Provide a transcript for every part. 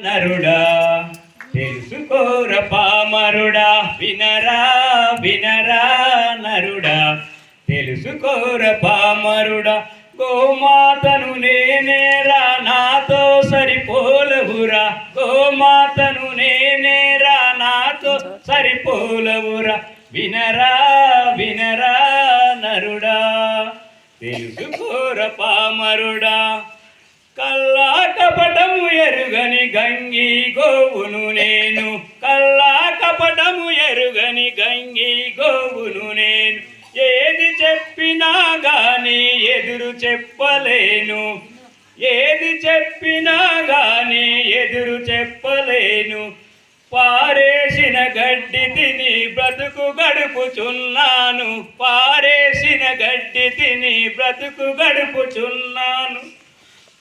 నరుడా తెలుసుకోర పామరుడా వినరా వినరా నరుడా తెలుసుకోర పామరుడా గోమాతను నేనేరా నాతో సరిపోలవురా గోమాతను నేనేరా నాతో సరిపోలవురా వినరా వినరా నరుడా తెలుసుకోర పామరుడా కల్లా కపటము ఎరుగని గంగి గోవును నేను కల్లా కపటము ఎరుగని గంగి గోవును నేను ఏది చెప్పినా గాని ఎదురు చెప్పలేను ఏది చెప్పినా గాని ఎదురు చెప్పలేను పారేసిన గడ్డి తిని బ్రతుకు గడుపుచున్నాను పారేసిన గడ్డి తిని బ్రతుకు గడుపుచున్నాను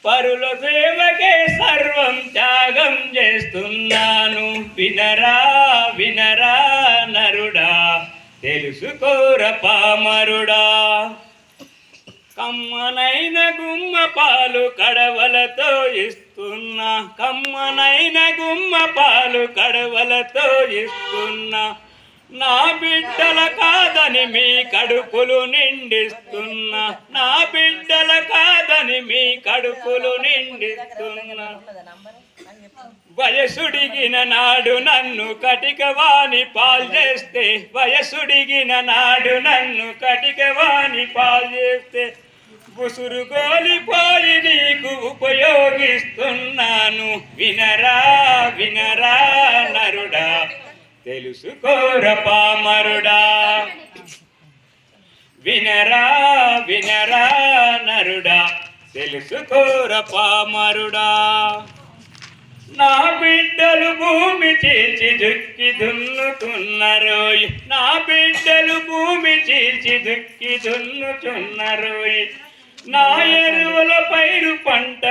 పరుల సేవకే సర్వం త్యాగం చేస్తున్నాను వినరా వినరా నరుడా తెలుసుకోర పామరుడా కమ్మనైన గుమ్మ పాలు కడవలతో ఇస్తున్నా కమ్మనైన గుమ్మ పాలు కడవలతో ఇస్తున్నా నా బిడ్డల కాదని మీ కడుపులు నిండిస్తున్నా నా బిడ్డల కాదని మీ కడుపులు నిండిస్తున్నా వయసుడిగిన నాడు నన్ను కటికవాణి పాలు చేస్తే వయసుడిగిన నాడు నన్ను కటికవాణి పాలు చేస్తే బుసురు గోలిపోయి నీకు ఉపయోగిస్తున్నాను వినరా వినరా నరుడా తెలుసుకోర పామరుడా వినరా వినరా నరుడా తెలుసుకోర పామరుడా నా బిడ్డలు భూమి చీల్చి దుక్కి దున్నుతున్నరోయ్ నా బిడ్డలు భూమి చీల్చి దుక్కి దున్నుతున్నరోయ్ నా ఎరువుల పైరు పంట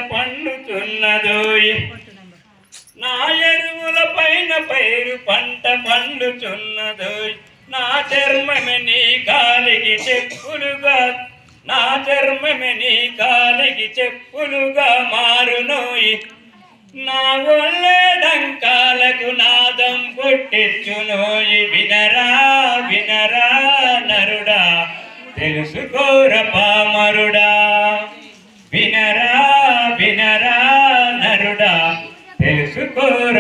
పండుతున్నదోయ్ నా ఎరువుల పైన పైరు పంట పండుచున్నదోయ్ నా చర్మమే నీ కాలికి చెప్పులుగా నా చర్మమే నీ కాలికి చెప్పులుగా మారునోయ్ నా ఒళ్ళే డంకాలకు నాదం పుట్టించునోయి వినరా వినరా నరుడా తెలుసుకోర పామరుడా వినరా వినరా నరుడా తెలుసుకోర